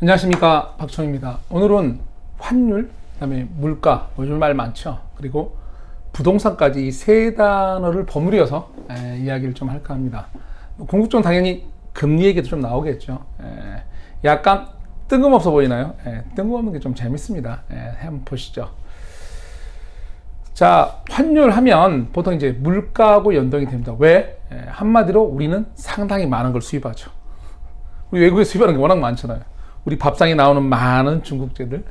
안녕하십니까, 박청입니다. 오늘은 환율, 그다음에 물가, 요즘 말 많죠. 그리고 부동산까지 이 세 단어를 버무려서 이야기를 좀 할까 합니다. 궁극적으로 당연히 금리 얘기도 좀 나오겠죠. 약간 뜬금없어 보이나요? 뜬금없는 게 좀 재밌습니다. 한번 보시죠. 자, 환율 하면 보통 이제 물가하고 연동이 됩니다. 왜? 한마디로 우리는 상당히 많은 걸 수입하죠. 우리 외국에 수입하는 게 워낙 많잖아요. 우리 밥상에 나오는 많은 중국제들.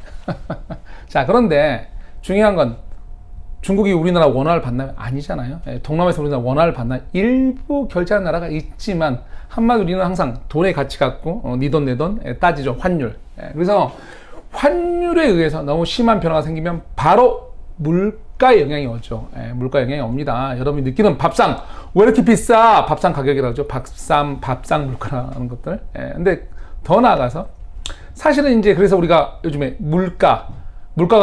자, 그런데 중요한 건 중국이 우리나라 원화를 받나요? 아니잖아요. 동남아에서 우리나라 원화를 받나? 일부 결제하는 나라가 있지만 한마디로 우리는 항상 돈의 가치 갖고 네 돈 내 돈 따지죠. 환율. 그래서 환율에 의해서 너무 심한 변화가 생기면 바로 물가에 영향이 오죠. 물가에 영향이 옵니다. 여러분이 느끼는 밥상 왜 이렇게 비싸? 밥상 가격이라고 하죠. 밥상 물가라는 것들. 근데 더 나아가서 사실은 이제 그래서 우리가 요즘에 물가가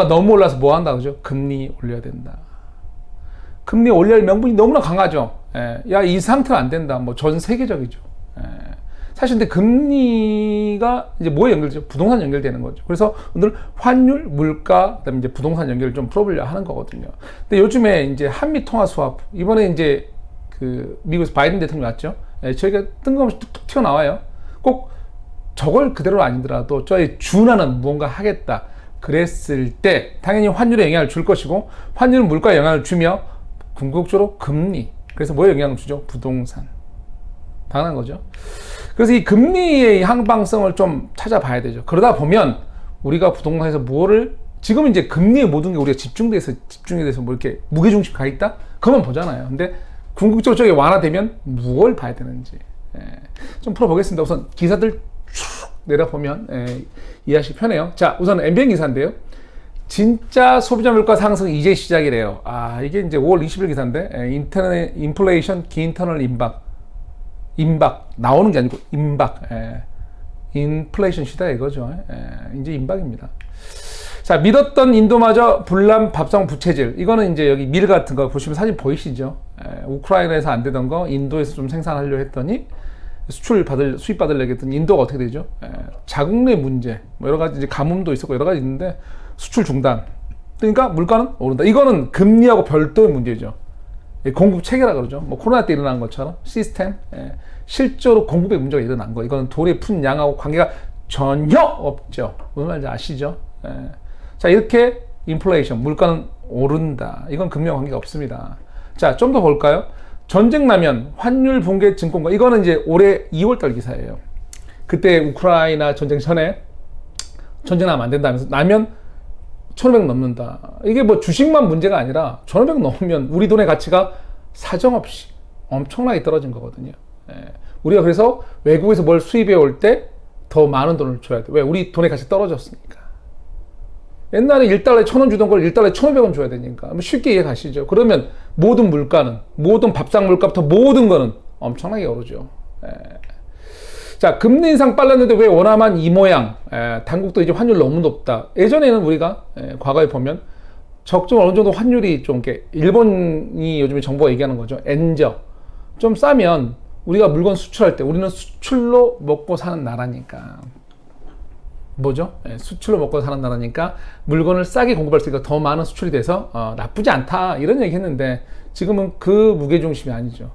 너무 올라서 뭐 한다 그죠? 금리 올려야 된다. 금리 올릴 명분이 너무나 강하죠. 야, 이 상태는 안 된다. 뭐 전 세계적이죠. 사실 근데 금리가 이제 뭐에 연결되죠? 부동산 연결되는 거죠. 그래서 오늘 환율, 물가, 그다음에 이제 부동산 연결을 좀 풀어보려 하는 거거든요. 근데 요즘에 이제 한미 통화 수합 이번에 이제 그 미국에서 바이든 대통령 왔죠. 저희가 뜬금없이 툭툭 튀어나와요. 꼭 저걸 그대로 아니더라도 저의 준하는 무언가 하겠다 그랬을 때 당연히 환율에 영향을 줄 것이고 환율은 물가에 영향을 주며 궁극적으로 금리, 그래서 뭐에 영향을 주죠? 부동산. 당연한 거죠. 그래서 이 금리의 항방성을 좀 찾아봐야 되죠. 그러다 보면 우리가 부동산에서 뭐를 지금 이제 금리의 모든 게 우리가 집중에 대해서 뭐 이렇게 무게중심 가 있다? 그것만 보잖아요. 근데 궁극적으로 저게 완화되면 무엇을 봐야 되는지 좀 풀어보겠습니다. 우선 기사들 쭉 내려보면 이해하시기 편해요. 자, 우선 MBN 기사인데요. 진짜 소비자 물가 상승 이제 시작이래요. 이게 이제 5월 20일 기사인데 인플레이션 긴터널 임박 나오는 게 아니고 임박. 인플레이션 시대 이거죠. 이제 임박입니다. 자, 믿었던 인도마저 불난 밥상 부채질. 이거는 이제 여기 밀 같은 거 보시면 사진 보이시죠? 우크라이나에서 안 되던 거 인도에서 좀 생산하려 했더니 수입 받으려고 했더니 인도가 어떻게 되죠? 자국 내 문제, 뭐 여러 가지 이제 가뭄도 있었고 여러 가지 있는데 수출 중단. 그러니까 물가는 오른다. 이거는 금리하고 별도의 문제죠. 공급 체계라 그러죠. 뭐 코로나 때 일어난 것처럼 시스템, 실제로 공급에 문제가 일어난 거. 이거는 돈의 푼 양하고 관계가 전혀 없죠. 무슨 말인지 아시죠? 자, 이렇게 인플레이션, 물가는 오른다. 이건 금리와 관계가 없습니다. 자, 좀 더 볼까요? 전쟁 나면 환율 붕괴 증권가. 이거는 이제 올해 2월달 기사예요. 그때 우크라이나 전쟁 전에 전쟁 나면 안 된다면서 나면 1,500 넘는다. 이게 뭐 주식만 문제가 아니라 1,500 넘으면 우리 돈의 가치가 사정없이 엄청나게 떨어진 거거든요. 우리가 그래서 외국에서 뭘 수입해 올 때 더 많은 돈을 줘야 돼. 왜? 우리 돈의 가치 떨어졌으니까. 옛날에 1달러에 1,000원 주던 걸 1달러에 1,500원 줘야 되니까. 쉽게 이해 가시죠? 그러면 모든 물가는, 모든 밥상 물가부터 모든 거는 엄청나게 오르죠. 자, 금리 인상 빨랐는데 왜 원화만 이 모양? 당국도 이제 환율 너무 높다. 예전에는 우리가 과거에 보면 적정 어느 정도 환율이 좀 이렇게 일본이 요즘에 정부가 얘기하는 거죠. 엔저. 좀 싸면 우리가 물건 수출할 때 우리는 수출로 먹고 사는 나라니까. 뭐죠? 수출로 먹고 사는 나라니까 물건을 싸게 공급할 수 있으니까 더 많은 수출이 돼서 나쁘지 않다 이런 얘기 했는데 지금은 그 무게중심이 아니죠.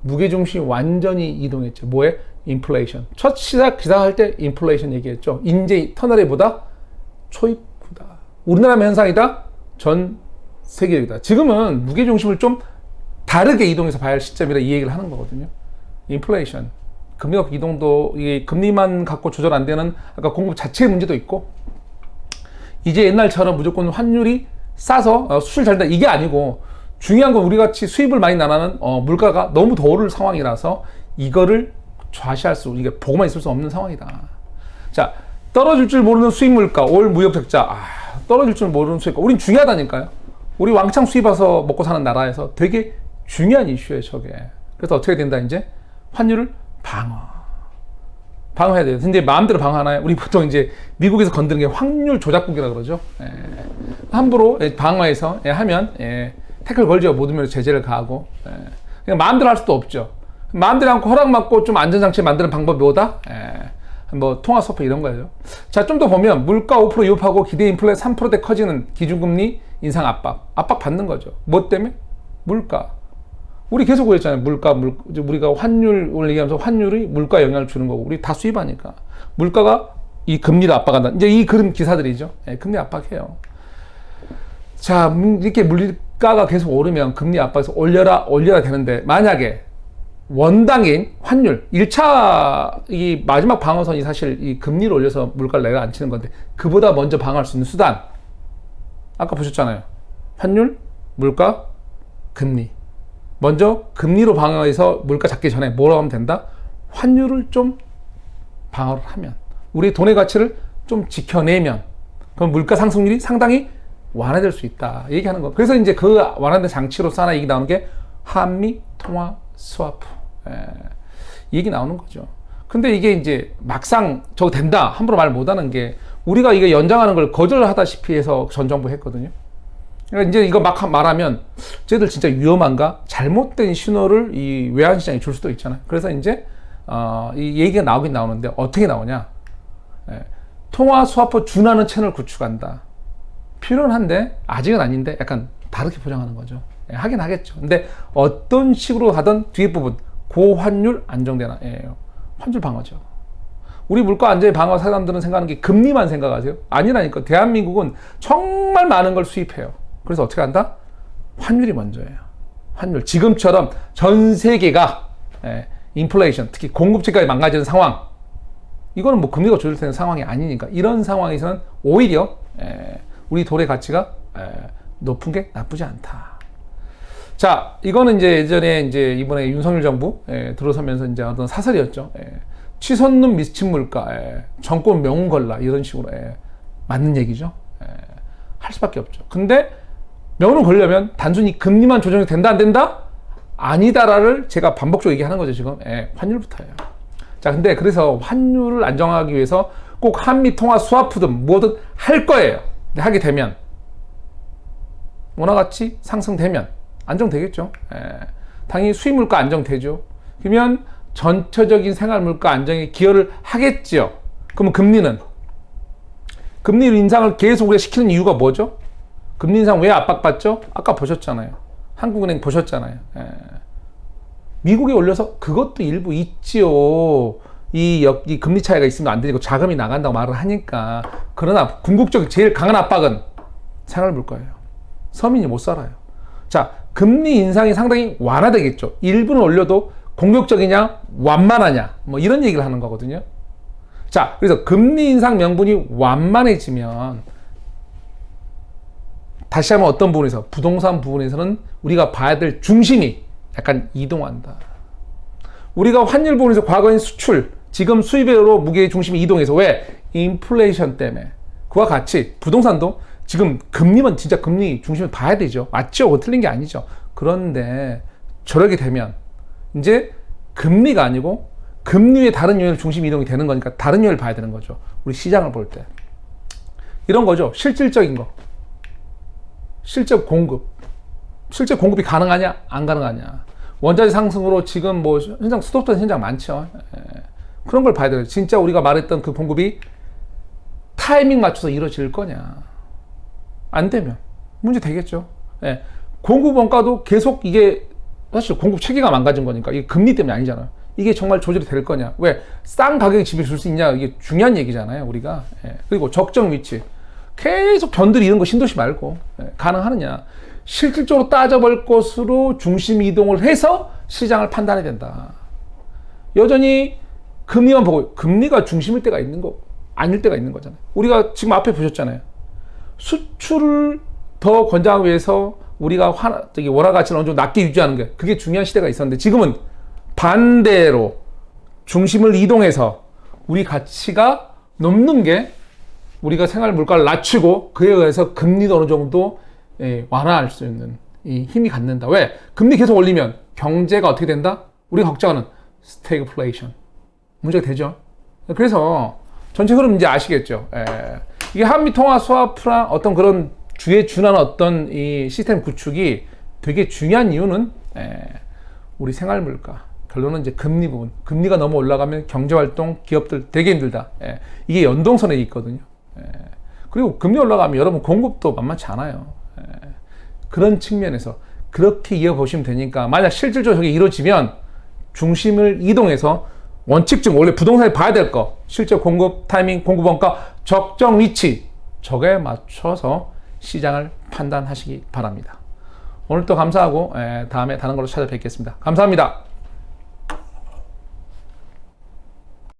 무게중심이 완전히 이동했죠. 뭐에? 인플레이션. 첫 기사할 때 인플레이션 얘기했죠. 인제 터널에보다 초입구다. 우리나라의 현상이다. 전 세계적이다. 지금은 무게중심을 좀 다르게 이동해서 봐야 할 시점이라 이 얘기를 하는 거거든요. 인플레이션. 금리가 이동도 이게 금리만 갖고 조절 안 되는 아까 공급 자체의 문제도 있고 이제 옛날처럼 무조건 환율이 싸서 수출 잘 된다 이게 아니고 중요한 건 우리 같이 수입을 많이 나가는 물가가 너무 더 오를 상황이라서 이거를 좌시할 수 이게 보고만 있을 수 없는 상황이다. 자, 떨어질 줄 모르는 수입 물가 올 무역 적자. 떨어질 줄 모르는 수입가 우린 중요하다니까요. 우리 왕창 수입해서 먹고 사는 나라에서 되게 중요한 이슈예요, 저게. 그래서 어떻게 된다 이제 환율을 방어해야 돼요. 근데 마음대로 방어하나요? 우리 보통 이제 미국에서 건드는 게 확률 조작국이라 그러죠. 함부로 방어해서 하면 태클 걸죠. 모든 면에서 제재를 가하고. 그냥 마음대로 할 수도 없죠. 마음대로 않고 허락 받고 좀 안전장치 만드는 방법이 뭐다? 뭐 통화 스와프 이런 거예요. 자, 좀 더 보면 물가 5% 유입하고 기대 인플레 3%대 커지는 기준금리 인상 압박 받는 거죠. 뭐 때문에? 물가. 우리 계속 그랬잖아요. 우리가 환율을 얘기하면서 환율이 물가에 영향을 주는 거고, 우리 다 수입하니까. 물가가 이 금리를 압박한다. 이제 이 그런 기사들이죠. 예, 금리 압박해요. 자, 이렇게 물가가 계속 오르면 금리 압박해서 올려라 되는데, 만약에 원당인 환율, 1차 이 마지막 방어선이 사실 이 금리를 올려서 물가를 내려앉히는 건데, 그보다 먼저 방어할 수 있는 수단. 아까 보셨잖아요. 환율, 물가, 금리. 먼저 금리로 방어해서 물가 잡기 전에 뭐라고 하면 된다? 환율을 좀 방어를 하면, 우리 돈의 가치를 좀 지켜내면, 그럼 물가 상승률이 상당히 완화될 수 있다 얘기하는 거. 그래서 이제 그 완화된 장치로서 하나 얘기 나오는 게 한미 통화 스와프 얘기 나오는 거죠. 근데 이게 이제 막상 저거 된다 함부로 말 못하는 게, 우리가 이게 연장하는 걸 거절하다시피 해서 전 정부 했거든요. 그러니까 이제 이거 막 말하면 쟤들 진짜 위험한가? 잘못된 신호를 이 외환시장에 줄 수도 있잖아요. 그래서 이제 이 얘기가 나오긴 나오는데 어떻게 나오냐? 통화 스와프 준하는 채널 구축한다. 필요는 한데 아직은 아닌데 약간 다르게 포장하는 거죠. 하긴 하겠죠. 근데 어떤 식으로 하던 뒤에 부분 고환율 안정되나? 환율 방어죠. 우리 물가 안정의 방어 사람들은 생각하는 게 금리만 생각하세요? 아니라니까. 대한민국은 정말 많은 걸 수입해요. 그래서 어떻게 한다? 환율이 먼저예요. 환율. 지금처럼 전 세계가 인플레이션, 특히 공급체까지 망가지는 상황, 이거는 뭐 금리가 조절되는 상황이 아니니까, 이런 상황에서는 오히려 우리 돈의 가치가 높은 게 나쁘지 않다. 자, 이거는 이제 예전에 이제 이번에 윤석열 정부 들어서면서 이제 어떤 사설이었죠. 치솟는 미친 물가, 정권 명운 걸라, 이런 식으로 맞는 얘기죠. 할 수밖에 없죠. 근데 명운을 걸려면 단순히 금리만 조정이 된다 안 된다? 아니다라를 제가 반복적으로 얘기하는 거죠. 지금 환율부터예요. 자, 근데 그래서 환율을 안정하기 위해서 꼭 한미 통화 스와프든 뭐든 할 거예요. 근데 하게 되면 원화가치 상승되면 안정되겠죠. 당연히 수입 물가 안정되죠. 그러면 전체적인 생활 물가 안정에 기여를 하겠죠. 그러면 금리 인상을 계속 우리가 시키는 이유가 뭐죠? 금리 인상 왜 압박받죠? 아까 보셨잖아요. 한국은행 보셨잖아요. 미국에 올려서 그것도 일부 있지요. 이 금리 차이가 있으면 안 되고 자금이 나간다고 말을 하니까. 그러나 궁극적 제일 강한 압박은 생활 물가예요. 서민이 못 살아요. 자, 금리 인상이 상당히 완화되겠죠. 일부는 올려도 공격적이냐 완만하냐 뭐 이런 얘기를 하는 거거든요. 자, 그래서 금리 인상 명분이 완만해지면, 다시 한번 어떤 부분에서, 부동산 부분에서는 우리가 봐야 될 중심이 약간 이동한다. 우리가 환율 부분에서 과거인 수출, 지금 수입으로 무게의 중심이 이동해서, 왜? 인플레이션 때문에. 그와 같이 부동산도 지금 금리만 진짜 금리 중심을 봐야 되죠. 맞죠? 틀린 게 아니죠. 그런데 저렇게 되면 이제 금리가 아니고 금리 외 다른 요인 중심 이동이 되는 거니까 다른 요인을 봐야 되는 거죠. 우리 시장을 볼 때. 이런 거죠. 실질적인 거. 실제 공급이 가능하냐? 안 가능하냐? 원자재 상승으로 지금 뭐 현장 스톱된 현장 많죠. 그런 걸 봐야 돼요. 진짜 우리가 말했던 그 공급이 타이밍 맞춰서 이루어질 거냐? 안 되면 문제 되겠죠. 공급 원가도 계속 이게 사실 공급 체계가 망가진 거니까, 이게 금리 때문이 아니잖아요. 이게 정말 조절이 될 거냐? 왜? 싼 가격에 집에 줄 수 있냐? 이게 중요한 얘기잖아요, 우리가. 그리고 적정 위치. 계속 견들이 이런 거 신도시 말고 가능하느냐? 실질적으로 따져볼 것으로 중심 이동을 해서 시장을 판단해야 된다. 여전히 금리만 보고, 금리가 중심일 때가 있는 거, 아닐 때가 있는 거잖아요. 우리가 지금 앞에 보셨잖아요. 수출을 더 권장하기 위해서 우리가 원화 가치를 어느 정도 낮게 유지하는 게, 그게 중요한 시대가 있었는데, 지금은 반대로 중심을 이동해서 우리 가치가 넘는 게 우리가 생활 물가를 낮추고, 그에 의해서 금리도 어느 정도 완화할 수 있는 이 힘이 갖는다. 왜? 금리 계속 올리면 경제가 어떻게 된다? 우리가 걱정하는 스태그플레이션 문제가 되죠. 그래서 전체 흐름 이제 아시겠죠. 이게 한미 통화 스와프나 어떤 그런 주에 준하는 어떤 이 시스템 구축이 되게 중요한 이유는 우리 생활 물가, 결론은 이제 금리 부분. 금리가 너무 올라가면 경제활동, 기업들 되게 힘들다. 이게 연동선에 있거든요. 그리고 금리 올라가면 여러분 공급도 만만치 않아요. 그런 측면에서 그렇게 이어보시면 되니까 만약 실질적으로 저게 이루어지면 중심을 이동해서 원칙적 원래 부동산에 봐야 될 거 실제 공급 타이밍, 공급 원가, 적정 위치 저거에 맞춰서 시장을 판단하시기 바랍니다. 오늘 또 감사하고 다음에 다른 걸로 찾아뵙겠습니다. 감사합니다.